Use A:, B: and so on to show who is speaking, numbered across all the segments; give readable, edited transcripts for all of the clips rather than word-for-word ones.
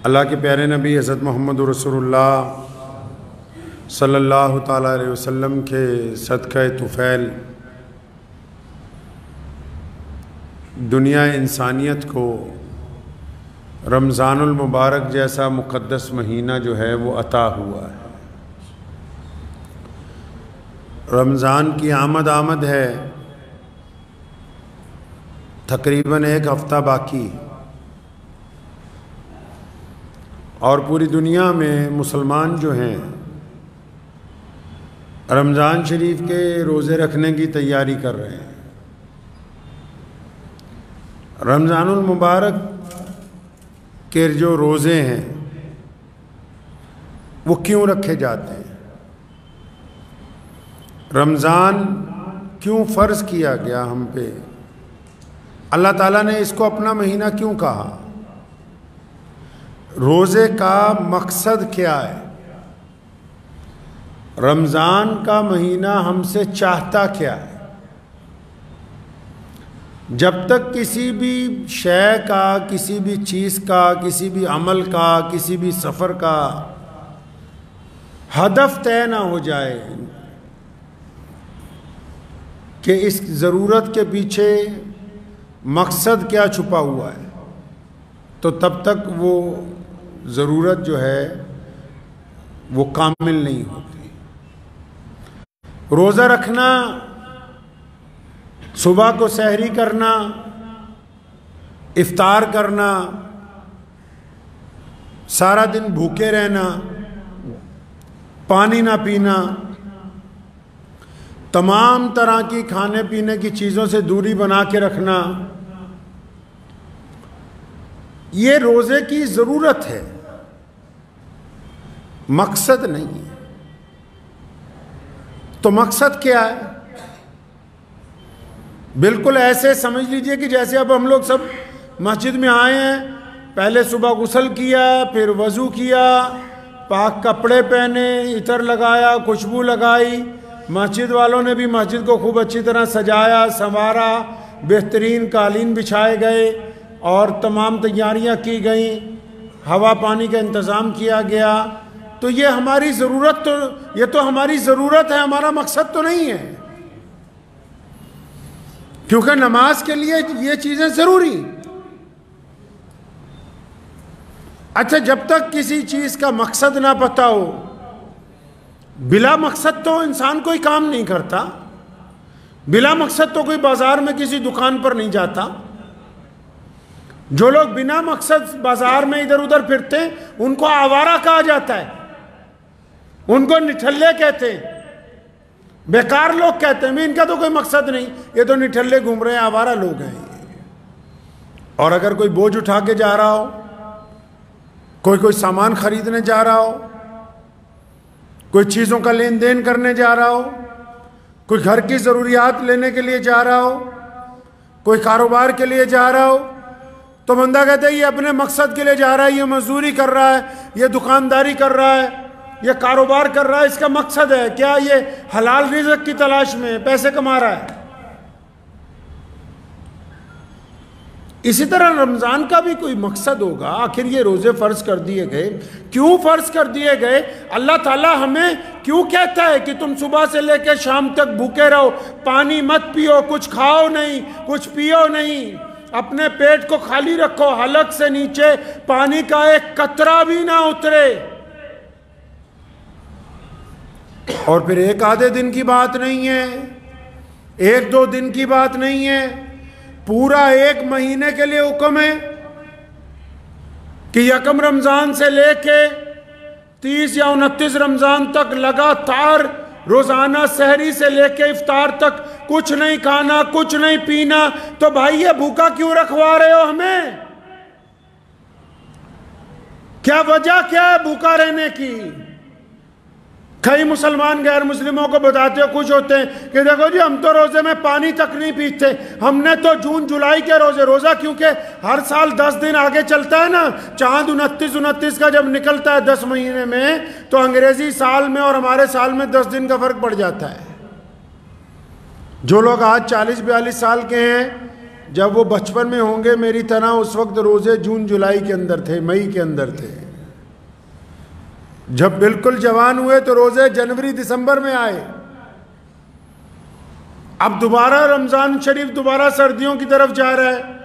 A: اللہ کے پیارے نبی حضرت محمد رسول اللہ صلی اللہ تعالیٰ علیہ وسلم کے صدقہ طفیل دنیا انسانیت کو رمضان المبارک جیسا مقدس مہینہ جو ہے وہ عطا ہوا ہے۔ رمضان کی آمد ہے، تقریباً ایک ہفتہ باقی، اور پوری دنیا میں مسلمان جو ہیں رمضان شریف کے روزے رکھنے کی تیاری کر رہے ہیں۔ رمضان المبارک کے جو روزے ہیں وہ کیوں رکھے جاتے ہیں؟ رمضان کیوں فرض کیا گیا ہم پہ؟ اللہ تعالیٰ نے اس کو اپنا مہینہ کیوں کہا؟ روزے کا مقصد کیا ہے؟ رمضان کا مہینہ ہم سے چاہتا کیا ہے؟ جب تک کسی بھی شے کا، کسی بھی چیز کا، کسی بھی عمل کا، کسی بھی سفر کا ہدف طے نہ ہو جائے کہ اس ضرورت کے پیچھے مقصد کیا چھپا ہوا ہے، تو تب تک وہ ضرورت جو ہے وہ کامل نہیں ہوتی۔ روزہ رکھنا، صبح کو سحری کرنا، افطار کرنا، سارا دن بھوکے رہنا، پانی نہ پینا، تمام طرح کی کھانے پینے کی چیزوں سے دوری بنا کے رکھنا، یہ روزے کی ضرورت ہے، مقصد نہیں ہے۔ تو مقصد کیا ہے؟ بالکل ایسے سمجھ لیجئے کہ جیسے اب ہم لوگ سب مسجد میں آئے ہیں، پہلے صبح غسل کیا، پھر وضو کیا، پاک کپڑے پہنے، عطر لگایا، خوشبو لگائی، مسجد والوں نے بھی مسجد کو خوب اچھی طرح سجایا، سنوارا، بہترین قالین بچھائے گئے اور تمام تیاریاں کی گئیں، ہوا پانی کا انتظام کیا گیا۔ تو یہ ہماری ضرورت، یہ تو ہماری ضرورت ہے، ہمارا مقصد تو نہیں ہے، کیونکہ نماز کے لیے یہ چیزیں ضروری۔ اچھا، جب تک کسی چیز کا مقصد نہ پتہ ہو، بلا مقصد تو انسان کوئی کام نہیں کرتا، بلا مقصد تو کوئی بازار میں کسی دکان پر نہیں جاتا۔ جو لوگ بنا مقصد بازار میں ادھر ادھر پھرتے ہیں ان کو آوارہ کہا جاتا ہے، ان کو نٹھلے کہتے ہیں، بیکار لوگ کہتے ہیں، ان کا تو کوئی مقصد نہیں، یہ تو نٹھلے گھوم رہے ہیں، آوارہ لوگ ہیں۔ اور اگر کوئی بوجھ اٹھا کے جا رہا ہو، کوئی سامان خریدنے جا رہا ہو، کوئی چیزوں کا لین دین کرنے جا رہا ہو، کوئی گھر کی ضروریات لینے کے لیے جا رہا ہو، کوئی کاروبار کے لیے جا رہا ہو، تو بندہ کہتا ہے یہ اپنے مقصد کے لیے جا رہا ہے، یہ مزدوری کر رہا ہے، یہ دکانداری کر رہا ہے، یہ کاروبار کر رہا ہے، اس کا مقصد ہے کیا؟ یہ حلال رزق کی تلاش میں پیسے کما رہا ہے۔ اسی طرح رمضان کا بھی کوئی مقصد ہوگا، آخر یہ روزے فرض کر دیے گئے، کیوں فرض کر دیے گئے؟ اللہ تعالیٰ ہمیں کیوں کہتا ہے کہ تم صبح سے لے کے شام تک بھوکے رہو، پانی مت پیو، کچھ کھاؤ نہیں، کچھ پیو نہیں، اپنے پیٹ کو خالی رکھو، حلق سے نیچے پانی کا ایک قطرہ بھی نہ اترے؟ اور پھر ایک آدھے دن کی بات نہیں ہے، ایک دو دن کی بات نہیں ہے، پورا ایک مہینے کے لیے حکم ہے کہ یکم رمضان سے لے کے 30 یا 29 رمضان تک لگاتار روزانہ سحری سے لے کے افطار تک کچھ نہیں کھانا، کچھ نہیں پینا۔ تو بھائی یہ بھوکا کیوں رکھوا رہے ہو ہمیں؟ کیا وجہ کیا ہے بھوکا رہنے کی؟ کئی مسلمان غیر مسلموں کو بتاتے ہوئے خوش ہوتے ہیں کہ دیکھو جی ہم تو روزے میں پانی تک نہیں پیتے، ہم نے تو جون جولائی کے روزہ کیونکہ ہر سال 10 دن آگے چلتا ہے نا، چاند 29 کا جب نکلتا ہے 10 مہینے میں، تو انگریزی سال میں اور ہمارے سال میں 10 دن کا فرق پڑ جاتا ہے۔ جو لوگ آج 40-42 سال کے ہیں جب وہ بچپن میں ہوں گے میری طرح اس وقت روزے جون جولائی کے اندر تھے، مئی کے اندر تھے. جب بالکل جوان ہوئے تو روزے جنوری دسمبر میں آئے. اب دوبارہ رمضان شریف دوبارہ سردیوں کی طرف جا رہا ہے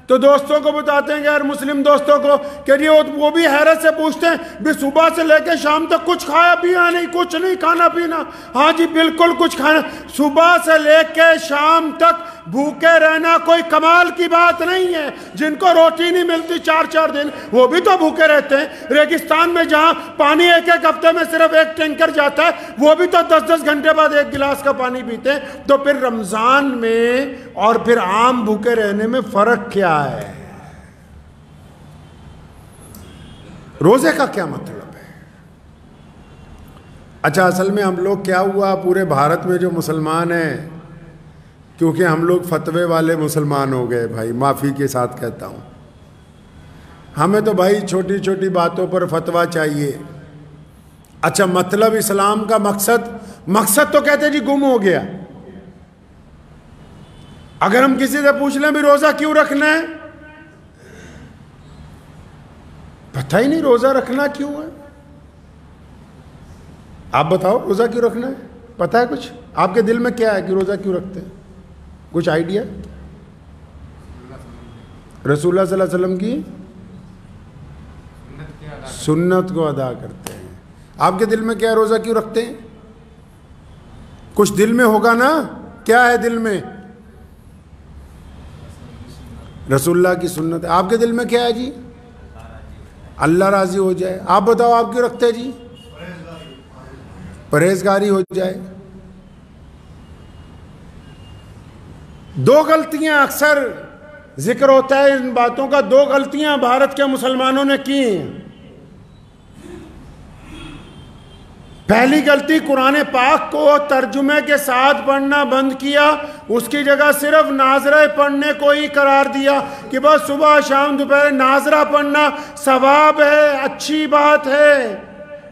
A: تو دوستوں کو بتاتے ہیں، غیر مسلم دوستوں کو، کہ وہ بھی حیرت سے پوچھتے ہیں بھی صبح سے لے کے شام تک کچھ کھایا پیا نہیں؟ کچھ نہیں کھانا پینا؟ ہاں جی بالکل کچھ کھانا. صبح سے لے کے شام تک بھوکے رہنا کوئی کمال کی بات نہیں ہے. جن کو روٹی نہیں ملتی 4 دن وہ بھی تو بھوکے رہتے ہیں. ریگستان میں جہاں پانی ایک ہفتے میں صرف ایک ٹینکر جاتا ہے وہ بھی تو 10 گھنٹے بعد ایک گلاس کا پانی پیتے ہیں. تو پھر رمضان میں اور پھر عام بھوکے رہنے میں فرق کیا ہے؟ روزے کا کیا مطلب ہے؟ اچھا اصل میں ہم لوگ کیا ہوا پورے بھارت میں جو مسلمان ہیں، کیونکہ ہم لوگ فتوے والے مسلمان ہو گئے بھائی، معافی کے ساتھ کہتا ہوں. ہمیں تو بھائی چھوٹی چھوٹی باتوں پر فتویٰ چاہیے. اچھا مطلب اسلام کا مقصد تو کہتے جی گم ہو گیا. اگر ہم کسی سے پوچھ لیں بھی روزہ کیوں رکھنا ہے، پتہ ہی نہیں روزہ رکھنا کیوں ہے. آپ بتاؤ روزہ کیوں رکھنا ہے؟ پتہ ہے کچھ؟ آپ کے دل میں کیا ہے کہ روزہ کیوں رکھتے ہیں؟ کچھ آئیڈیا؟ رسول اللہ صلی اللہ علیہ وسلم کی سنت کو ادا کرتے ہیں. آپ کے دل میں کیا ہے؟ روزہ کیوں رکھتے ہیں؟ کچھ دل میں ہوگا نا. کیا ہے دل میں؟ رسول اللہ کی سنت. آپ کے دل میں کیا ہے جی؟ اللہ راضی ہو جائے. آپ بتاؤ آپ کیوں رکھتے ہیں جی؟ پرہیزگاری ہو جائے. دو غلطیاں اکثر ذکر ہوتا ہے ان باتوں کا. 2 غلطیاں بھارت کے مسلمانوں نے کی ہیں. پہلی غلطی قرآن پاک کو ترجمے کے ساتھ پڑھنا بند کیا. اس کی جگہ صرف ناظرہ پڑھنے کو ہی قرار دیا کہ بس صبح شام دوپہر ناظرہ پڑھنا ثواب ہے، اچھی بات ہے،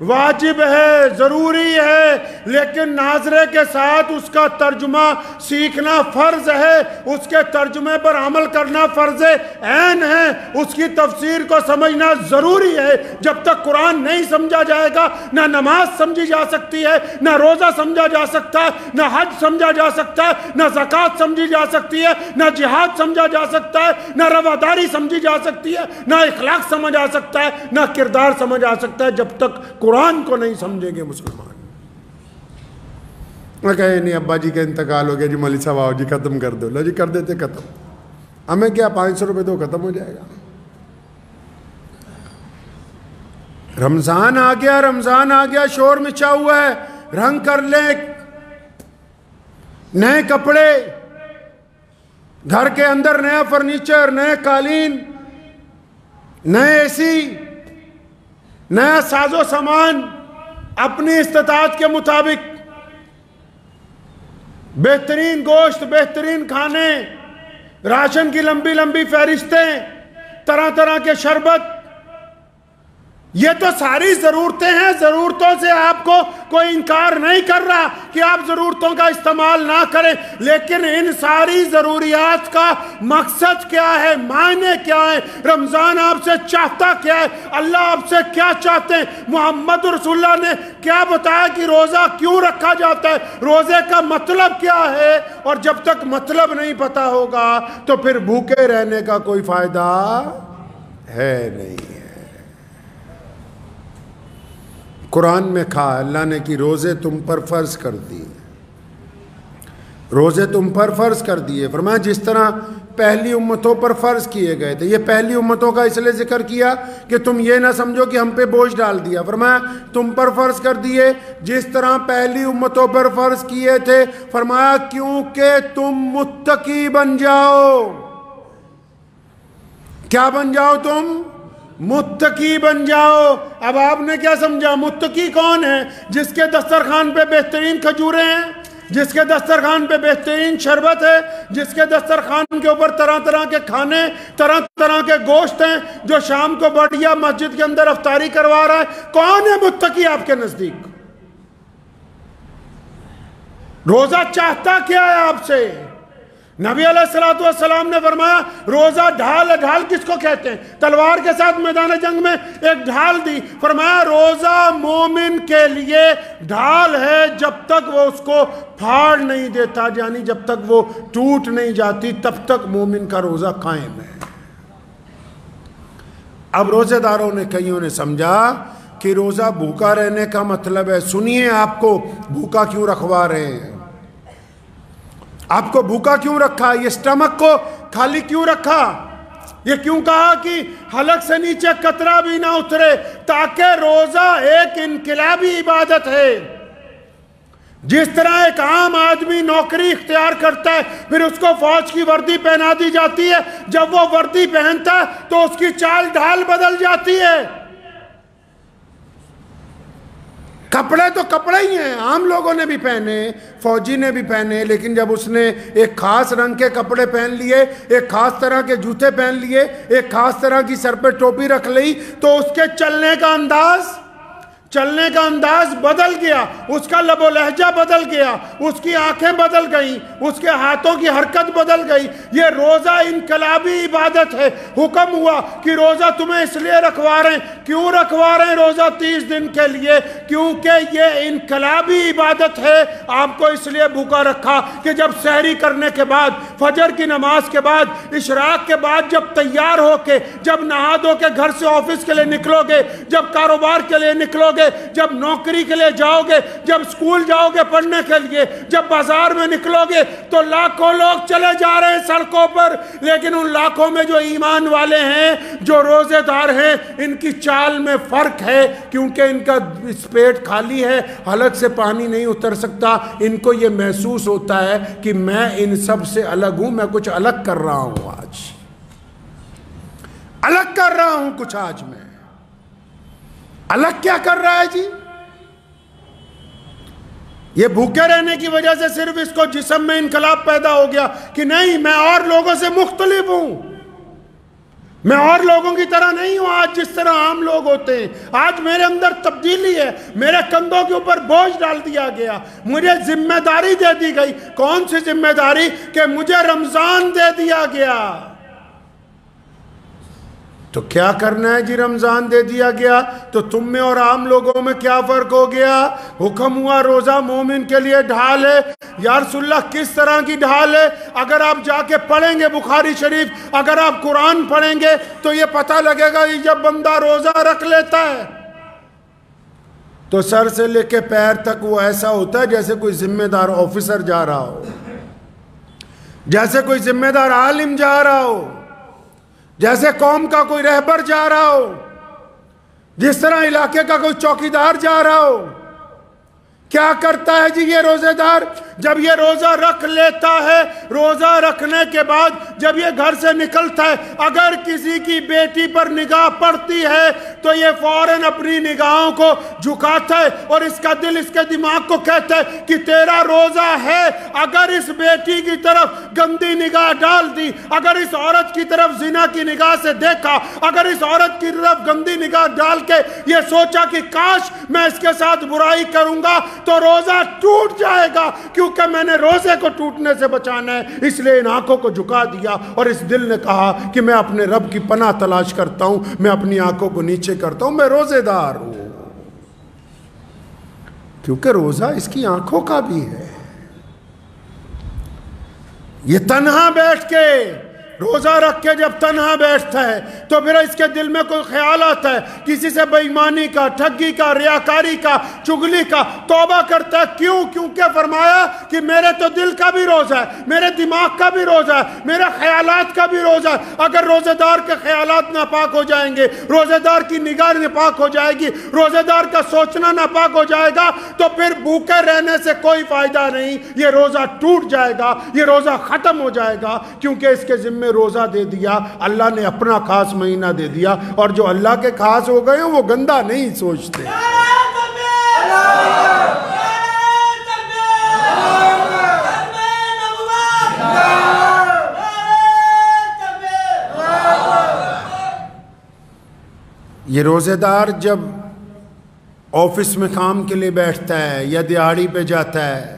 A: واجب ہے، ضروری ہے، لیکن ناظرے کے ساتھ اس کا ترجمہ سیکھنا فرض ہے. اس کے ترجمے پر عمل کرنا فرض عین ہے. اس کی تفسیر کو سمجھنا ضروری ہے. جب تک قرآن نہیں سمجھا جائے گا نہ نماز سمجھی جا سکتی ہے، نہ روزہ سمجھا جا سکتا ہے، نہ حج سمجھا جا سکتا ہے، نہ زکوٰۃ سمجھی جا سکتی ہے، نہ جہاد سمجھا جا سکتا ہے، نہ رواداری سمجھی جا سکتی ہے، نہ اخلاق سمجھ آ سکتا ہے، نہ کردار سمجھ آ سکتا ہے جب تک قرآن کو نہیں سمجھیں گے مسلمان. میں کہے نہیں ابا جی کا انتقال ہو گیا جی، مولوی صاحب آؤ جی ختم کر دو. لو جی کر دیتے ختم. ہمیں کیا 500 روپے دو ختم ہو جائے گا. رمضان آ گیا، رمضان آ گیا، شور مچا ہوا ہے. رنگ کر لیں، نئے کپڑے، گھر کے اندر نیا فرنیچر، نئے قالین، نئے اے سی، نیا ساز و سامان، اپنی استطاعت کے مطابق بہترین گوشت، بہترین کھانے، راشن کی لمبی لمبی فہرستیں، طرح طرح کے شربت. یہ تو ساری ضرورتیں ہیں. ضرورتوں سے آپ کو کوئی انکار نہیں کر رہا کہ آپ ضرورتوں کا استعمال نہ کریں، لیکن ان ساری ضروریات کا مقصد کیا ہے، معنی کیا ہے، رمضان آپ سے چاہتا کیا ہے، اللہ آپ سے کیا چاہتے ہیں، محمد رسول اللہ نے کیا بتایا کہ روزہ کیوں رکھا جاتا ہے، روزے کا مطلب کیا ہے. اور جب تک مطلب نہیں پتا ہوگا تو پھر بھوکے رہنے کا کوئی فائدہ ہے نہیں. قرآن میں کہا اللہ نے کہ روزے تم پر فرض کر دیے، روزے تم پر فرض کر دیے. فرمایا جس طرح پہلی امتوں پر فرض کیے گئے تھے. یہ پہلی امتوں کا اس لیے ذکر کیا کہ تم یہ نہ سمجھو کہ ہم پہ بوجھ ڈال دیا. فرمایا تم پر فرض کر دیے جس طرح پہلی امتوں پر فرض کیے تھے. فرمایا کیونکہ تم متقی بن جاؤ. کیا بن جاؤ تم؟ متقی بن جاؤ. اب آپ نے کیا سمجھا؟ متقی کون ہے؟ جس کے دسترخوان پہ بہترین کھجوریں ہیں، جس کے دسترخوان پہ بہترین شربت ہے، جس کے دسترخوان کے اوپر طرح طرح کے کھانے، طرح طرح کے گوشت ہیں، جو شام کو بڑھیا مسجد کے اندر افطاری کروا رہا ہے. کون ہے متقی آپ کے نزدیک؟ روزہ چاہتا کیا ہے آپ سے؟ نبی علیہ الصلوۃ والسلام نے فرمایا روزہ ڈھال ہے. ڈھال کس کو کہتے ہیں؟ تلوار کے ساتھ میدان جنگ میں ایک ڈھال دی. فرمایا روزہ مومن کے لیے ڈھال ہے جب تک وہ اس کو پھاڑ نہیں دیتا، یعنی جب تک وہ ٹوٹ نہیں جاتی تب تک مومن کا روزہ قائم ہے. اب روزے داروں نے کئیوں نے سمجھا کہ روزہ بھوکا رہنے کا مطلب ہے. سنیے، آپ کو بھوکا کیوں رکھوا رہے ہیں؟ آپ کو بھوکا کیوں رکھا؟ یہ سٹمک کو خالی کیوں رکھا؟ یہ کیوں کہا کہ حلق سے نیچے قطرہ بھی نہ اترے؟ تاکہ روزہ ایک انقلابی عبادت ہے. جس طرح ایک عام آدمی نوکری اختیار کرتا ہے، پھر اس کو فوج کی وردی پہنا دی جاتی ہے، جب وہ وردی پہنتا ہے تو اس کی چال ڈھال بدل جاتی ہے. کپڑے تو کپڑے ہی ہیں، عام لوگوں نے بھی پہنے، فوجی نے بھی پہنے، لیکن جب اس نے ایک خاص رنگ کے کپڑے پہن لیے، ایک خاص طرح کے جوتے پہن لیے، ایک خاص طرح کی سر پہ ٹوپی رکھ لی، تو اس کے چلنے کا انداز بدل گیا، اس کا لب و لہجہ بدل گیا، اس کی آنکھیں بدل گئیں، اس کے ہاتھوں کی حرکت بدل گئی. یہ روزہ انقلابی عبادت ہے. حکم ہوا کہ روزہ تمہیں اس لیے رکھوا رہے ہیں. کیوں رکھوا رہے ہیں روزہ 30 دن کے لیے؟ کیونکہ یہ انقلابی عبادت ہے. آپ کو اس لیے بھوکا رکھا کہ جب سحری کرنے کے بعد، فجر کی نماز کے بعد، اشراق کے بعد جب تیار ہو کے، جب نہا دھو کے گھر سے آفس کے لیے نکلو گے، جب کاروبار کے لیے نکلو گے، جب نوکری کے لیے جاؤ گے، جب سکول جاؤ گے پڑھنے کے لیے، جب بازار میں نکلو گے، تو لاکھوں لوگ چلے جا رہے ہیں سڑکوں پر، لیکن ان لاکھوں میں جو ایمان والے ہیں، جو روزے دار ہیں، ان کی چال میں فرق ہے، کیونکہ ان کا پیٹ خالی ہے، حلق سے پانی نہیں اتر سکتا. ان کو یہ محسوس ہوتا ہے کہ میں ان سب سے الگ ہوں، میں کچھ الگ کر رہا ہوں، الگ کر رہا ہوں کچھ. آج میں الگ کیا کر رہا ہے جی؟ یہ بھوکے رہنے کی وجہ سے صرف اس کو جسم میں انقلاب پیدا ہو گیا کہ نہیں، میں اور لوگوں سے مختلف ہوں، میں اور لوگوں کی طرح نہیں ہوں. آج جس طرح عام لوگ ہوتے ہیں، آج میرے اندر تبدیلی ہے. میرے کندھوں کے اوپر بوجھ ڈال دیا گیا، مجھے ذمہ داری دے دی گئی. کون سی ذمہ داری؟ کہ مجھے رمضان دے دیا گیا. تو کیا کرنا ہے جی؟ رمضان دے دیا گیا تو تم میں اور عام لوگوں میں کیا فرق ہو گیا؟ حکم ہوا روزہ مومن کے لیے ڈھال ہے. یا رسول اللہ کس طرح کی ڈھال ہے؟ اگر آپ جا کے پڑھیں گے بخاری شریف، اگر آپ قرآن پڑھیں گے تو یہ پتہ لگے گا کہ جب بندہ روزہ رکھ لیتا ہے تو سر سے لے کے پیر تک وہ ایسا ہوتا ہے جیسے کوئی ذمہ دار آفیسر جا رہا ہو، جیسے کوئی ذمہ دار عالم جا رہا ہو، جیسے قوم کا کوئی رہبر جا رہا ہو، جس طرح علاقے کا کوئی چوکیدار جا رہا ہو. کیا کرتا ہے جی یہ روزے دار؟ جب یہ روزہ رکھ لیتا ہے، روزہ رکھنے کے بعد جب یہ گھر سے نکلتا ہے، اگر کسی کی بیٹی پر نگاہ پڑتی ہے تو یہ فوراً اپنی نگاہوں کو جھکاتا ہے اور اس کا دل اس کے دماغ کو کہتا ہے کہ تیرا روزہ ہے. اگر اس بیٹی کی طرف گندی نگاہ ڈال دی، اگر اس عورت کی طرف زنا کی نگاہ سے دیکھا، اگر اس عورت کی طرف گندی نگاہ ڈال کے یہ سوچا کہ کاش میں اس کے ساتھ برائی کروں گا، تو روزہ ٹوٹ جائے گا. کیونکہ میں نے روزے کو ٹوٹنے سے بچانا ہے، اس لیے ان آنکھوں کو جھکا دیا اور اس دل نے کہا کہ میں اپنے رب کی پناہ تلاش کرتا ہوں، میں اپنی آنکھوں کو نیچے کرتا ہوں، میں روزے دار ہوں. کیونکہ روزہ اس کی آنکھوں کا بھی ہے. یہ تنہا بیٹھ کے روزہ رکھ کے جب تنہا بیٹھتا ہے تو پھر اس کے دل میں کوئی خیال آتا ہے کسی سے بے ایمانی کا، ٹھگی کا، ریاکاری کا، چگلی کا. توبہ کرتا ہے. کیوں؟ کیونکہ فرمایا کہ میرے تو دل کا بھی روزہ ہے، میرے دماغ کا بھی روزہ ہے، میرے خیالات کا بھی روزہ ہے. اگر روزہ دار کے خیالات ناپاک ہو جائیں گے، روزہ دار کی نگاہ ناپاک ہو جائے گی، روزہ دار کا سوچنا ناپاک ہو جائے گا، تو پھر بھوکے رہنے سے کوئی فائدہ نہیں. یہ روزہ ٹوٹ جائے گا، یہ روزہ ختم ہو جائے گا. کیونکہ اس کے ذمہ روزہ دے دیا، اللہ نے اپنا خاص مہینہ دے دیا. اور جو اللہ کے خاص ہو گئے ہیں وہ گندا نہیں سوچتے. یہ روزے دار جب آفس میں کام کے لیے بیٹھتا ہے یا دیہڑی پہ جاتا ہے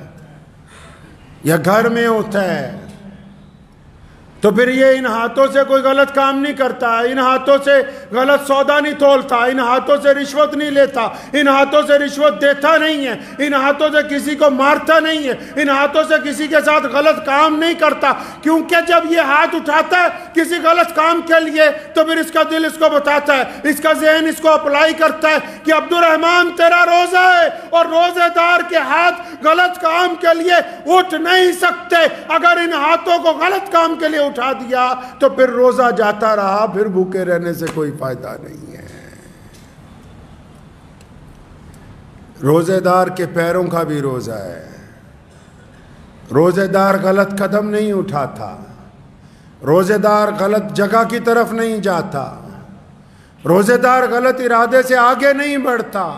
A: یا گھر میں ہوتا ہے تو پھر یہ ان ہاتھوں سے کوئی غلط کام نہیں کرتا، ان ہاتھوں سے غلط سودا نہیں تولتا، ان ہاتھوں سے رشوت نہیں لیتا، ان ہاتھوں سے رشوت دیتا نہیں ہے، ان ہاتھوں سے کسی کو مارتا نہیں ہے، ان ہاتھوں سے کسی کے ساتھ غلط کام نہیں کرتا، کیونکہ جب یہ ہاتھ اٹھاتا ہے کسی غلط کام کے لیے تو پھر اس کا دل اس کو بتاتا ہے، اس کا ذہن اس کو اپلائی کرتا ہے کہ عبد الرحمن تیرا روزہ ہے، اور روزے دار کے ہاتھ غلط کام کے لیے اٹھ نہیں سکتے، اگر ان ہاتھوں کو غلط کام کے لیے اٹھا دیا تو پھر روزہ جاتا رہا، پھر بھوکے رہنے سے کوئی فائدہ نہیں ہے۔ روزے دار کے پیروں کا بھی روزہ ہے، روزے دار غلط قدم نہیں اٹھاتا، روزے دار غلط جگہ کی طرف نہیں جاتا، روزے دار غلط ارادے سے آگے نہیں بڑھتا،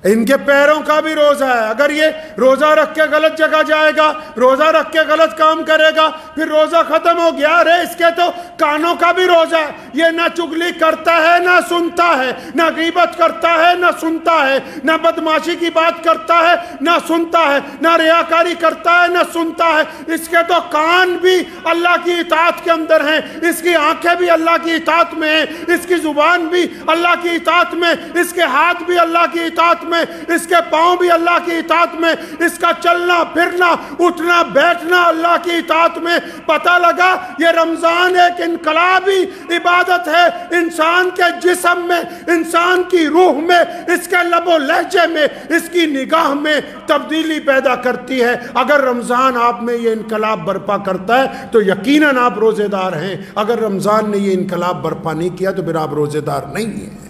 A: ان کے پیروں کا بھی روزہ ہے۔ اگر یہ روزہ رکھ کے غلط جگہ جائے گا، روزہ رکھ کے غلط کام کرے گا، پھر روزہ ختم ہو گیا۔ ارے اس کے تو کانوں کا بھی روزہ ہے، یہ نہ چگلی کرتا ہے نہ سنتا ہے، نہ غیبت کرتا ہے نہ سنتا ہے، نہ بدماشی کی بات کرتا ہے نہ سنتا ہے، نہ ریاکاری کرتا ہے نہ سنتا ہے۔ اس کے تو کان بھی اللہ کی اطاعت کے اندر ہیں، اس کی آنکھیں بھی اللہ کی اطاعت میں ہیں، اس کی زبان بھی اللہ کی اطاعت میں، اس کے ہاتھ بھی اللہ کی اطاعت میں، اس کے پاؤں بھی اللہ کی اطاعت میں، اس کا چلنا پھرنا اٹھنا بیٹھنا اللہ کی اطاعت میں۔ پتہ لگا یہ رمضان ایک انقلابی عبادت ہے، انسان کے جسم میں، انسان کی روح میں، اس کے لب و لہجے میں، اس کی نگاہ میں تبدیلی پیدا کرتی ہے۔ اگر رمضان آپ میں یہ انقلاب برپا کرتا ہے تو یقیناً آپ روزے دار ہیں، اگر رمضان نے یہ انقلاب برپا نہیں کیا تو پھر آپ روزے دار نہیں ہیں۔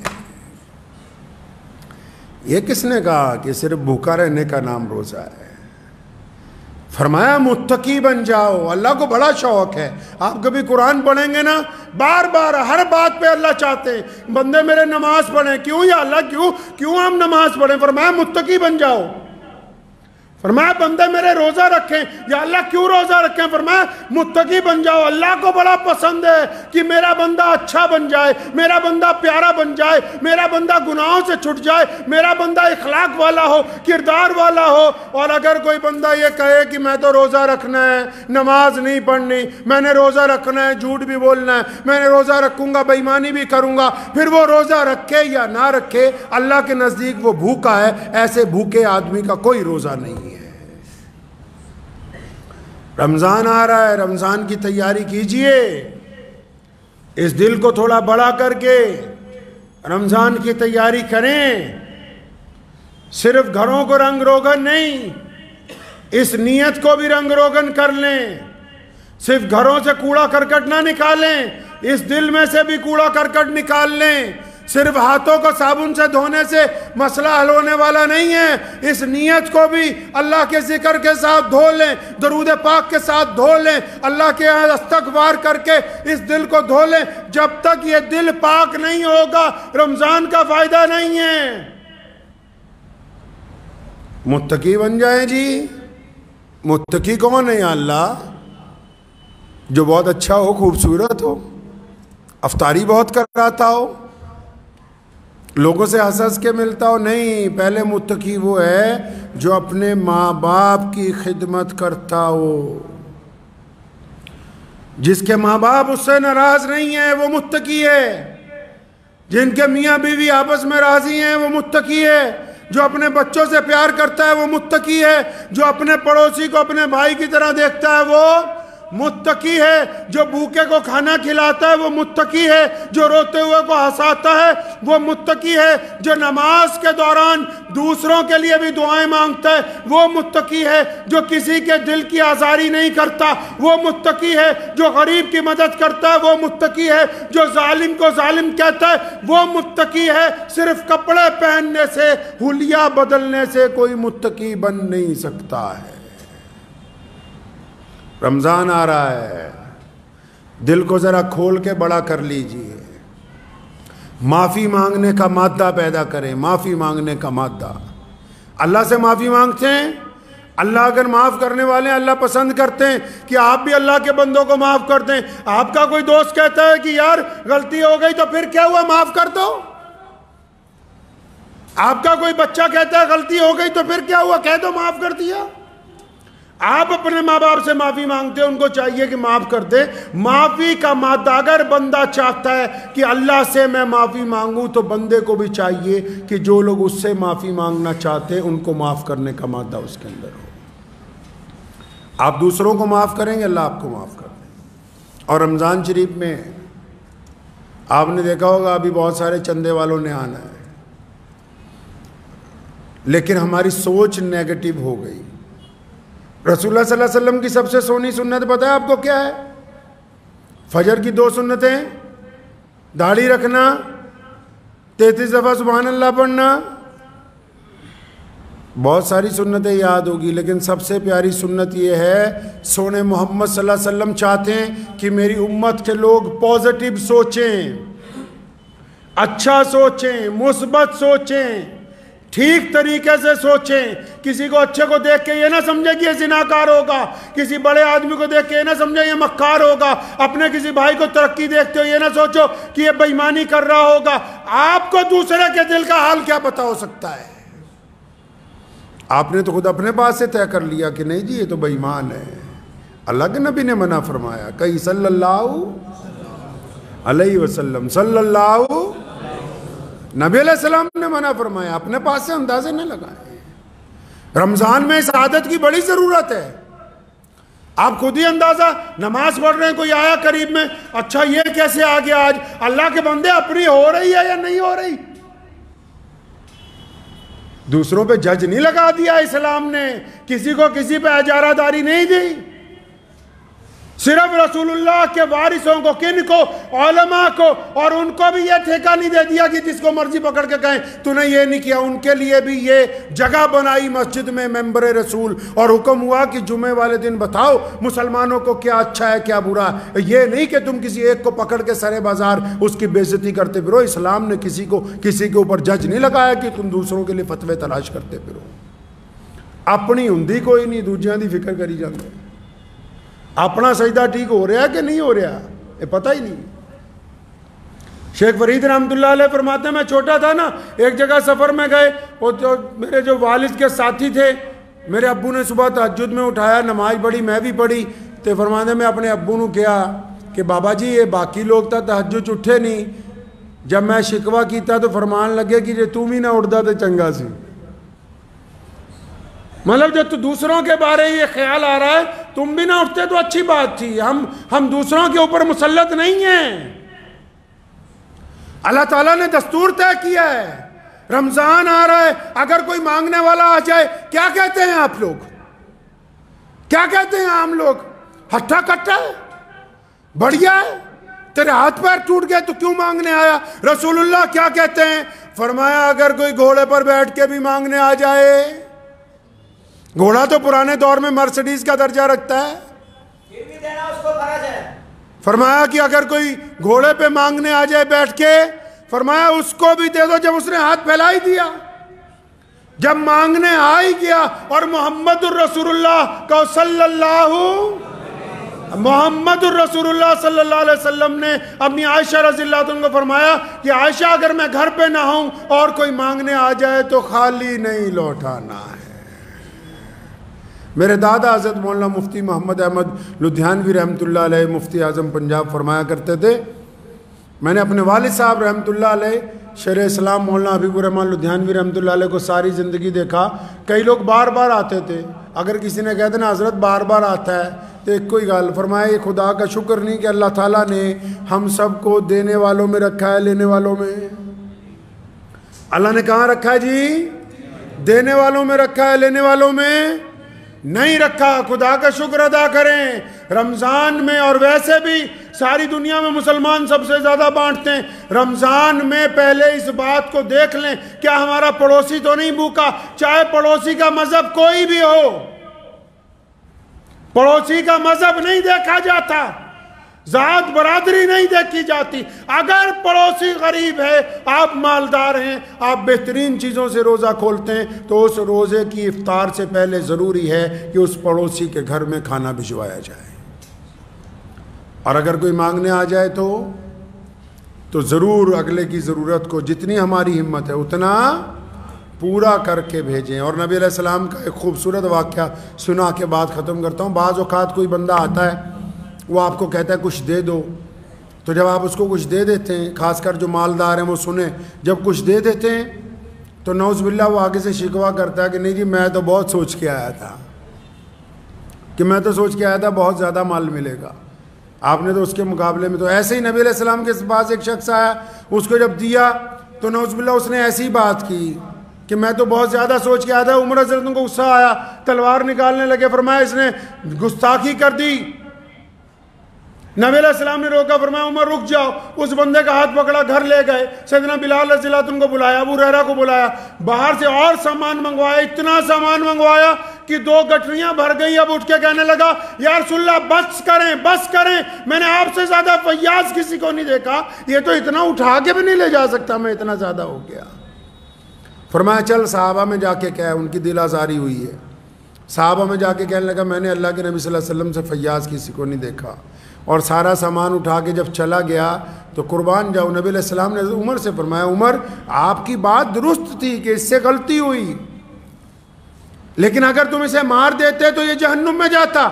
A: یہ کس نے کہا کہ صرف بھوکا رہنے کا نام روزہ ہے؟ فرمایا متقی بن جاؤ۔ اللہ کو بڑا شوق ہے، آپ کبھی قرآن پڑھیں گے نا، بار بار ہر بات پہ اللہ چاہتے ہیں بندے میرے نماز پڑھیں۔ کیوں یا اللہ کیوں ہم نماز پڑھیں؟ فرمایا متقی بن جاؤ۔ فرمایا بندے میرے روزہ رکھیں۔ یا اللہ کیوں روزہ رکھیں؟ فرمایا متقی بن جاؤ۔ اللہ کو بڑا پسند ہے کہ میرا بندہ اچھا بن جائے، میرا بندہ پیارا بن جائے، میرا بندہ گناہوں سے چھٹ جائے، میرا بندہ اخلاق والا ہو، کردار والا ہو۔ اور اگر کوئی بندہ یہ کہے کہ میں تو روزہ رکھنا ہے، نماز نہیں پڑھنی، میں نے روزہ رکھنا ہے، جھوٹ بھی بولنا ہے، میں نے روزہ رکھوں گا، بے ایمانی بھی کروں گا، پھر وہ روزہ رکھے یا نہ رکھے اللہ کے نزدیک وہ بھوکا ہے۔ ایسے بھوکے آدمی کا کوئی روزہ نہیں ہے۔ رمضان آ رہا ہے، رمضان کی تیاری کیجئے، اس دل کو تھوڑا بڑا کر کے رمضان کی تیاری کریں۔ صرف گھروں کو رنگ روغن نہیں، اس نیت کو بھی رنگ روغن کر لیں۔ صرف گھروں سے کوڑا کرکٹ نہ نکالیں، اس دل میں سے بھی کوڑا کرکٹ نکال لیں۔ صرف ہاتھوں کو صابن سے دھونے سے مسئلہ حل ہونے والا نہیں ہے، اس نیت کو بھی اللہ کے ذکر کے ساتھ دھو لیں، درود پاک کے ساتھ دھو لیں، اللہ کے یہاں استغفار کر کے اس دل کو دھو لیں۔ جب تک یہ دل پاک نہیں ہوگا رمضان کا فائدہ نہیں ہے۔ متقی بن جائیں جی۔ متقی کون ہے یا اللہ؟ جو بہت اچھا ہو، خوبصورت ہو، افطاری بہت کراتا ہو، لوگوں سے ہنس ہنس کے ملتا ہو؟ نہیں، پہلے متقی وہ ہے جو اپنے ماں باپ کی خدمت کرتا ہو، جس کے ماں باپ اس سے ناراض نہیں ہیں وہ متقی ہے، جن کے میاں بیوی آپس میں راضی ہیں وہ متقی ہے، جو اپنے بچوں سے پیار کرتا ہے وہ متقی ہے، جو اپنے پڑوسی کو اپنے بھائی کی طرح دیکھتا ہے وہ متقی ہے، جو بھوکے کو کھانا کھلاتا ہے وہ متقی ہے، جو روتے ہوئے کو ہنساتا ہے وہ متقی ہے، جو نماز کے دوران دوسروں کے لیے بھی دعائیں مانگتا ہے وہ متقی ہے، جو کسی کے دل کی آزاری نہیں کرتا وہ متقی ہے، جو غریب کی مدد کرتا ہے وہ متقی ہے، جو ظالم کو ظالم کہتا ہے وہ متقی ہے۔ صرف کپڑے پہننے سے، حلیہ بدلنے سے کوئی متقی بن نہیں سکتا ہے۔ رمضان آ رہا ہے، دل کو ذرا کھول کے بڑا کر لیجئے، معافی مانگنے کا مادہ پیدا کریں، معافی مانگنے کا مادہ۔ اللہ سے معافی مانگتے ہیں، اللہ اگر معاف کرنے والے ہیں، اللہ پسند کرتے ہیں کہ آپ بھی اللہ کے بندوں کو معاف کر دیں۔ آپ کا کوئی دوست کہتا ہے کہ یار غلطی ہو گئی تو پھر کیا ہوا، معاف کر دو۔ آپ کا کوئی بچہ کہتا ہے غلطی ہو گئی تو پھر کیا ہوا، کہہ دو معاف کر دیا۔ آپ اپنے ماں باپ سے معافی مانگتے ہیں، ان کو چاہیے کہ معاف کر دیں۔ معافی کا مادہ اگر بندہ چاہتا ہے کہ اللہ سے میں معافی مانگوں، تو بندے کو بھی چاہیے کہ جو لوگ اس سے معافی مانگنا چاہتے ہیں ان کو معاف کرنے کا مادہ اس کے اندر ہو۔ آپ دوسروں کو معاف کریں گے، اللہ آپ کو معاف کر دیں۔ اور رمضان شریف میں آپ نے دیکھا ہوگا ابھی بہت سارے چندے والوں نے آنا ہے، لیکن ہماری سوچ نیگیٹو ہو گئی۔ رسول اللہ صلی اللہ علیہ وسلم کی سب سے سونی سنت پتہ ہے آپ کو کیا ہے؟ فجر کی 2 سنتیں، داڑھی رکھنا، 33 دفعہ سبحان اللہ پڑھنا۔ بہت ساری سنتیں یاد ہوگی، لیکن سب سے پیاری سنت یہ ہے، سونے محمد صلی اللہ علیہ وسلم چاہتے ہیں کہ میری امت کے لوگ پازیٹیو سوچیں، اچھا سوچیں، مثبت سوچیں، ٹھیک طریقے سے سوچیں۔ کسی کو اچھے کو دیکھ کے یہ نہ سمجھے کہ یہ زناکار ہوگا، کسی بڑے آدمی کو دیکھ کے یہ نہ سمجھے یہ مکار ہوگا، اپنے کسی بھائی کو ترقی دیکھتے ہو یہ نہ سوچو کہ یہ بے ایمانی کر رہا ہوگا۔ آپ کو دوسرے کے دل کا حال کیا پتہ ہو سکتا ہے؟ آپ نے تو خود اپنے پاس سے طے کر لیا کہ نہیں جی یہ تو بے ایمان ہے۔ اللہ کے نبی نے منع فرمایا، کہیں صلی اللہ علیہ وسلم، صلی اللہ نبی علیہ السلام نے منع فرمایا، اپنے پاس سے اندازے نہ لگائیں۔ رمضان میں اس عادت کی بڑی ضرورت ہے۔ آپ خود ہی اندازہ، نماز پڑھ رہے ہیں، کوئی آیا قریب میں، اچھا یہ کیسے آ گیا آج؟ اللہ کے بندے اپنی ہو رہی ہے یا نہیں ہو رہی؟ دوسروں پہ جج نہیں لگا دیا اسلام نے، کسی کو کسی پہ اجارہ داری نہیں دی، صرف رسول اللہ کے وارثوں کو، کن کو؟ علماء کو، اور ان کو بھی یہ ٹھیکہ نہیں دے دیا کہ جس کو مرضی پکڑ کے کہیں تو نے یہ نہیں کیا۔ ان کے لیے بھی یہ جگہ بنائی مسجد میں ممبر رسول، اور حکم ہوا کہ جمعے والے دن بتاؤ مسلمانوں کو کیا اچھا ہے کیا برا ہے، یہ نہیں کہ تم کسی ایک کو پکڑ کے سرے بازار اس کی بے عزتی کرتے پھرو۔ اسلام نے کسی کو کسی کے اوپر جج نہیں لگایا کہ تم دوسروں کے لیے فتوے تلاش کرتے پھرو۔ اپنی ہندی کوئی نہیں، دوجیاں دی فکر کری جاندے۔ اپنا سجدہ ٹھیک ہو رہا ہے کہ نہیں ہو رہا یہ پتہ ہی نہیں۔ شیخ فرید رحمۃ اللہ علیہ فرماتے ہیں، میں چھوٹا تھا نا، ایک جگہ سفر میں گئے، اور میرے جو والد کے ساتھی تھے، میرے ابو نے صبح تہجد میں اٹھایا، نماز پڑھی، میں بھی پڑھی، تو فرماتے ہیں میں اپنے ابو نے کہا کہ بابا جی یہ باقی لوگ تو تہجد اٹھے نہیں۔ جب میں شکوہ کیتا تو فرمان لگے کہ جے تم ہی نہ اٹھتا تو چنگا سی۔ مطلب جب تو دوسروں کے بارے یہ خیال آ رہا ہے تم بھی نہ اٹھتے تو اچھی بات تھی۔ ہم دوسروں کے اوپر مسلط نہیں ہیں۔ اللہ تعالیٰ نے دستور طے کیا ہے، رمضان آ رہا ہے، اگر کوئی مانگنے والا آ جائے، کیا کہتے ہیں آپ لوگ؟ کیا کہتے ہیں عام لوگ؟ ہٹھا کٹھا ہے، بڑھیا ہے، تیرے ہاتھ پیر ٹوٹ گئے تو کیوں مانگنے آیا؟ رسول اللہ کیا کہتے ہیں؟ فرمایا اگر کوئی گھوڑے پر بیٹھ کے بھی مانگنے آ جائے، گھوڑا تو پرانے دور میں مرسڈیز کا درجہ رکھتا ہے،
B: یہ بھی دینا اس کو فرض ہے۔
A: فرمایا کہ اگر کوئی گھوڑے پہ مانگنے آ جائے بیٹھ کے، فرمایا اس کو بھی دے دو۔ جب اس نے ہاتھ پھیلا ہی دیا، جب مانگنے آ ہی گیا، اور محمد الرسول اللہ کا محمد الرسول اللہ صلی اللہ علیہ وسلم نے اپنی عائشہ رضی اللہ عنہ کو فرمایا کہ عائشہ اگر میں گھر پہ نہ ہوں اور کوئی مانگنے آ جائے تو خالی نہیں لوٹانا ہے۔ میرے دادا حضرت مولانا مفتی محمد احمد لدھیانوی رحمۃ اللہ علیہ، مفتی اعظم پنجاب، فرمایا کرتے تھے، میں نے اپنے والد صاحب رحمۃ اللہ علیہ شیخ اسلام مولانا حبیب الرحمن لدھیانوی رحمۃ اللہ علیہ کو ساری زندگی دیکھا۔ کئی لوگ بار بار آتے تھے، اگر کسی نے کہتے نا حضرت بار بار آتا ہے تو ایک کوئی گال، فرمایا یہ خدا کا شکر نہیں کہ اللہ تعالیٰ نے ہم سب کو دینے والوں میں رکھا ہے، لینے والوں میں؟ اللہ نے کہاں رکھا ہے جی؟ دینے والوں میں رکھا ہے، لینے والوں میں نہیں رکھا۔ خدا کا شکر ادا کریں۔ رمضان میں، اور ویسے بھی ساری دنیا میں مسلمان سب سے زیادہ بانٹتے ہیں، رمضان میں پہلے اس بات کو دیکھ لیں کیا ہمارا پڑوسی تو نہیں بھوکا، چاہے پڑوسی کا مذہب کوئی بھی ہو۔ پڑوسی کا مذہب نہیں دیکھا جاتا، ذات برادری نہیں دیکھی جاتی۔ اگر پڑوسی غریب ہے، آپ مالدار ہیں، آپ بہترین چیزوں سے روزہ کھولتے ہیں، تو اس روزے کی افطار سے پہلے ضروری ہے کہ اس پڑوسی کے گھر میں کھانا بھجوایا جائے۔ اور اگر کوئی مانگنے آ جائے تو ضرور اگلے کی ضرورت کو جتنی ہماری ہمت ہے اتنا پورا کر کے بھیجیں. اور نبی علیہ السلام کا ایک خوبصورت واقعہ سنا کے بعد ختم کرتا ہوں. بعض اوقات کوئی بندہ آتا ہے, وہ آپ کو کہتا ہے کچھ دے دو, تو جب آپ اس کو کچھ دے دیتے ہیں, خاص کر جو مالدار ہیں وہ سنیں, جب کچھ دے دیتے ہیں تو نعوذ باللہ وہ آگے سے شکوہ کرتا ہے کہ نہیں جی میں تو بہت سوچ کے آیا تھا, کہ میں تو سوچ کے آیا تھا بہت زیادہ مال ملے گا, آپ نے تو اس کے مقابلے میں. تو ایسے ہی نبی علیہ السلام کے پاس ایک شخص آیا, اس کو جب دیا تو نعوذ باللہ اس نے ایسی بات کی کہ میں تو بہت زیادہ سوچ کے آیا تھا. عمر رضی اللہ عنہ کو غصہ آیا, تلوار نکالنے لگے, فرمایا اس نے گستاخی کر دی. نبی علیہ السلام نے روکا, فرمایا عمر رک جاؤ. اس بندے کا ہاتھ پکڑا, گھر لے گئے. سیدنا بلال رضی اللہ عنہ کو بلایا, ابو ہریرہ کو بلایا, باہر سے اور سامان منگوایا, اتنا سامان منگوایا کہ 2 گٹریاں بھر گئی. اب اٹھ کے کہنے لگا یا رسول اللہ بس کریں بس کریں, میں نے آپ سے زیادہ فیاض کسی کو نہیں دیکھا, یہ تو اتنا اٹھا کے بھی نہیں لے جا سکتا, میں اتنا زیادہ ہو گیا. فرمایا چل صحابہ میں جا کے کہہ, ان کی دل آزاری ہوئی ہے. صحابہ میں جا کے کہنے لگا میں نے اللہ کے نبی صلی اللہ علیہ وسلم سے فیاض کسی کو نہیں دیکھا. اور سارا سامان اٹھا کے جب چلا گیا تو قربان جاؤ, نبی علیہ السلام نے عمر سے فرمایا عمر آپ کی بات درست تھی کہ اس سے غلطی ہوئی, لیکن اگر تم اسے مار دیتے تو یہ جہنم میں جاتا.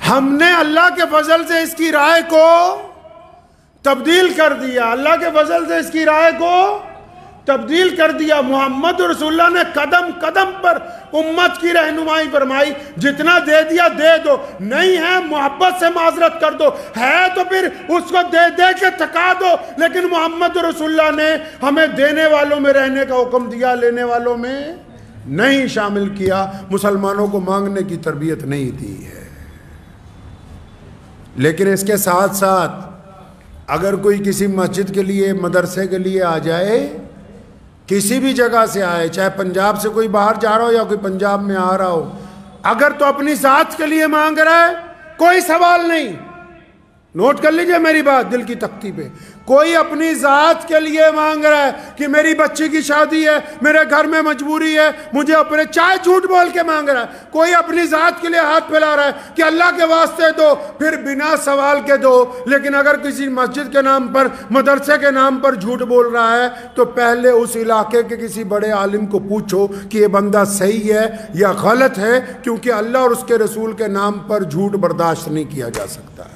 A: ہم نے اللہ کے فضل سے اس کی رائے کو تبدیل کر دیا, اللہ کے فضل سے اس کی رائے کو تبدیل کر دیا. محمد رسول اللہ نے قدم قدم پر امت کی رہنمائی فرمائی, جتنا دے دیا دے دو, نہیں ہے محبت سے معذرت کر دو, ہے تو پھر اس کو دے دے کے تھکا دو. لیکن محمد رسول اللہ نے ہمیں دینے والوں میں رہنے کا حکم دیا, لینے والوں میں نہیں شامل کیا. مسلمانوں کو مانگنے کی تربیت نہیں دی ہے. لیکن اس کے ساتھ ساتھ اگر کوئی کسی مسجد کے لیے, مدرسے کے لیے آ جائے, کسی بھی جگہ سے آئے, چاہے پنجاب سے کوئی باہر جا رہا ہو یا کوئی پنجاب میں آ رہا ہو, اگر تو اپنی ذات کے لیے مانگ رہا ہے کوئی سوال نہیں. نوٹ کر لیجئے میری بات دل کی تختی پہ, کوئی اپنی ذات کے لیے مانگ رہا ہے کہ میری بچی کی شادی ہے, میرے گھر میں مجبوری ہے, مجھے اپنے, چاہے جھوٹ بول کے مانگ رہا ہے, کوئی اپنی ذات کے لیے ہاتھ پھیلا رہا ہے کہ اللہ کے واسطے دو, پھر بنا سوال کے دو. لیکن اگر کسی مسجد کے نام پر, مدرسے کے نام پر جھوٹ بول رہا ہے تو پہلے اس علاقے کے کسی بڑے عالم کو پوچھو کہ یہ بندہ صحیح ہے یا غلط ہے, کیونکہ اللہ اور اس کے رسول کے نام پر جھوٹ برداشت نہیں کیا جا سکتا ہے.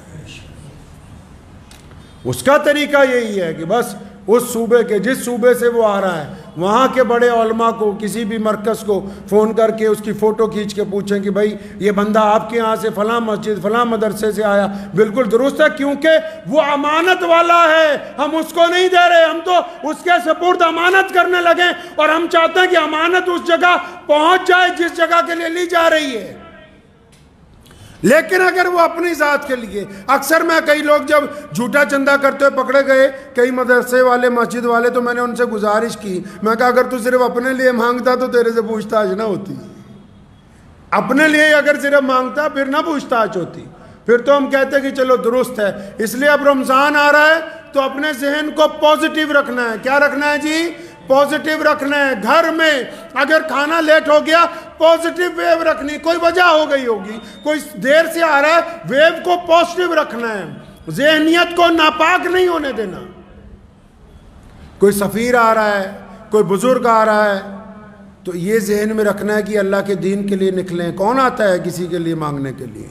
A: اس کا طریقہ یہی ہے کہ بس اس صوبے کے, جس صوبے سے وہ آ رہا ہے, وہاں کے بڑے علماء کو, کسی بھی مرکز کو فون کر کے اس کی فوٹو کھینچ کے پوچھیں کہ بھائی یہ بندہ آپ کے یہاں سے فلاں مسجد فلاں مدرسے سے آیا, بالکل درست ہے, کیونکہ وہ امانت والا ہے, ہم اس کو نہیں دے رہے, ہم تو اس کے سپرد امانت کرنے لگے, اور ہم چاہتے ہیں کہ امانت اس جگہ پہنچ جائے جس جگہ کے لیے لی جا رہی ہے. لیکن اگر وہ اپنی ذات کے لیے, اکثر میں کئی لوگ جب جھوٹا چندہ کرتے ہوئے پکڑے گئے, کئی مدرسے والے, مسجد والے, تو میں نے ان سے گزارش کی, میں کہا اگر تو صرف اپنے لیے مانگتا تو تیرے سے پوچھ تاچھ نہ ہوتی, اپنے لیے اگر صرف مانگتا پھر نہ پوچھ تاچھ ہوتی, پھر تو ہم کہتے کہ چلو درست ہے. اس لیے اب رمضان آ رہا ہے تو اپنے ذہن کو پازیٹیو رکھنا ہے. کیا رکھنا ہے جی؟ پازیٹیو رکھنا ہے. گھر میں اگر کھانا لیٹ ہو گیا, پازیٹیو ویو رکھنی, کوئی وجہ ہو گئی ہوگی, کوئی دیر سے آ رہا ہے, ویو کو پازیٹیو رکھنا ہے, ذہنیت کو ناپاک نہیں ہونے دینا. کوئی سفیر آ رہا ہے, کوئی بزرگ آ رہا ہے, تو یہ ذہن میں رکھنا ہے کہ اللہ کے دین کے لیے نکلیں. کون آتا ہے کسی کے لیے مانگنے کے لیے؟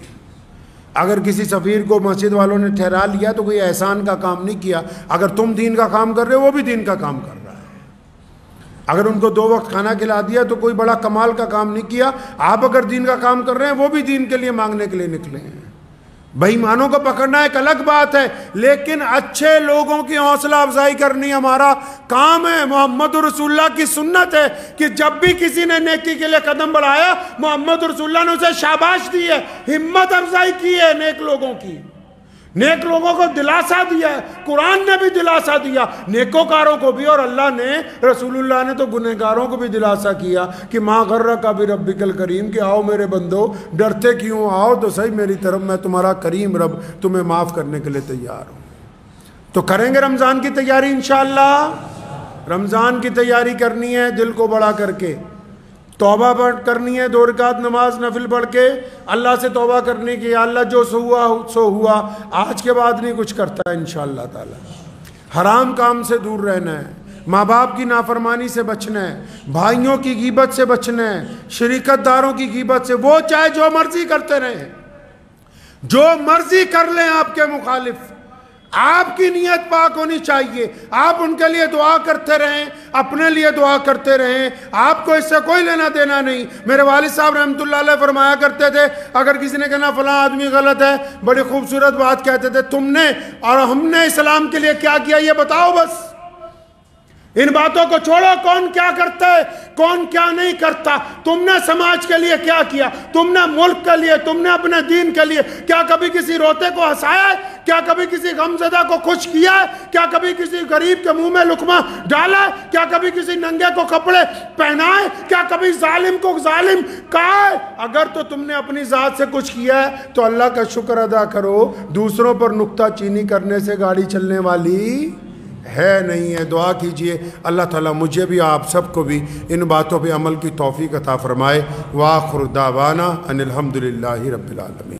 A: اگر کسی سفیر کو مسجد والوں نے ٹھہرا لیا تو کوئی احسان کا کام نہیں کیا. اگر تم دین کا کام کر رہے ہو, وہ بھی دین کا کام کر رہا ہے. اگر ان کو 2 وقت کھانا کھلا دیا تو کوئی بڑا کمال کا کام نہیں کیا. آپ اگر دین کا کام کر رہے ہیں, وہ بھی دین کے لیے مانگنے کے لیے نکلے ہیں. بے ایمانوں کو پکڑنا ایک الگ بات ہے, لیکن اچھے لوگوں کی حوصلہ افزائی کرنی ہمارا کام ہے. محمد رسول اللہ کی سنت ہے کہ جب بھی کسی نے نیکی کے لیے قدم بڑھایا, محمد رسول اللہ نے اسے شاباش دی ہے, ہمت افزائی کی ہے نیک لوگوں کی, نیک لوگوں کو دلاسا دیا ہے. قرآن نے بھی دلاسا دیا نیکوکاروں کو بھی, اور اللہ نے, رسول اللہ نے تو گنہگاروں کو بھی دلاسا کیا کہ ما غرک بربک الکریم, کہ آؤ میرے بندو, ڈرتے کیوں, آؤ تو صحیح میری طرف, میں تمہارا کریم رب تمہیں معاف کرنے کے لیے تیار ہوں. تو کریں گے رمضان کی تیاری انشاءاللہ. رمضان کی تیاری کرنی ہے دل کو بڑا کر کے, توبہ کرنی ہے, 2 رکعت نماز نفل پڑھ کے اللہ سے توبہ کرنی کہ یا اللہ جو سو ہوا, آج کے بعد نہیں کچھ کرتا ہے انشاءاللہ تعالی. حرام کام سے دور رہنا ہے, ماں باپ کی نافرمانی سے بچنا ہے، بھائیوں کی غیبت سے بچنا ہے، شریکت داروں کی غیبت سے. وہ چاہے جو مرضی کرتے رہیں، جو مرضی کر لیں آپ کے مخالف، آپ کی نیت پاک ہونی چاہیے. آپ ان کے لیے دعا کرتے رہیں، اپنے لیے دعا کرتے رہیں، آپ کو اس سے کوئی لینا دینا نہیں. میرے والد صاحب رحمۃ اللہ علیہ فرمایا کرتے تھے، اگر کسی نے کہنا فلاں آدمی غلط ہے، بڑی خوبصورت بات کہتے تھے، تم نے اور ہم نے اسلام کے لیے کیا کیا یہ بتاؤ بس. ان باتوں کو چھوڑو، کون کیا کرتا ہے، کون کیا نہیں کرتا. تم نے سماج کے لیے کیا کیا، تم نے ملک کے لیے، تم نے اپنے دین کے لیے. کیا کبھی کسی روتے کو ہنسایا ہے؟ کیا کبھی کسی غمزدہ کو خوش کیا ہے؟ کیا کبھی کسی غریب کے منہ میں لقمہ ڈالا ہے؟ کیا کبھی کسی ننگے کو کپڑے پہنائے؟ کیا کبھی ظالم کو ظالم کہا ہے؟ اگر تو تم نے اپنی ذات سے کچھ کیا ہے تو اللہ کا شکر ادا کرو. دوسروں پر نکتہ چینی کرنے سے گاڑی چلنے والی ہے نہیں ہے. دعا کیجئے اللہ تعالیٰ مجھے بھی آپ سب کو بھی ان باتوں پہ عمل کی توفیق عطا فرمائے. وآخر دعوانا ان الحمدللہ رب العالمین.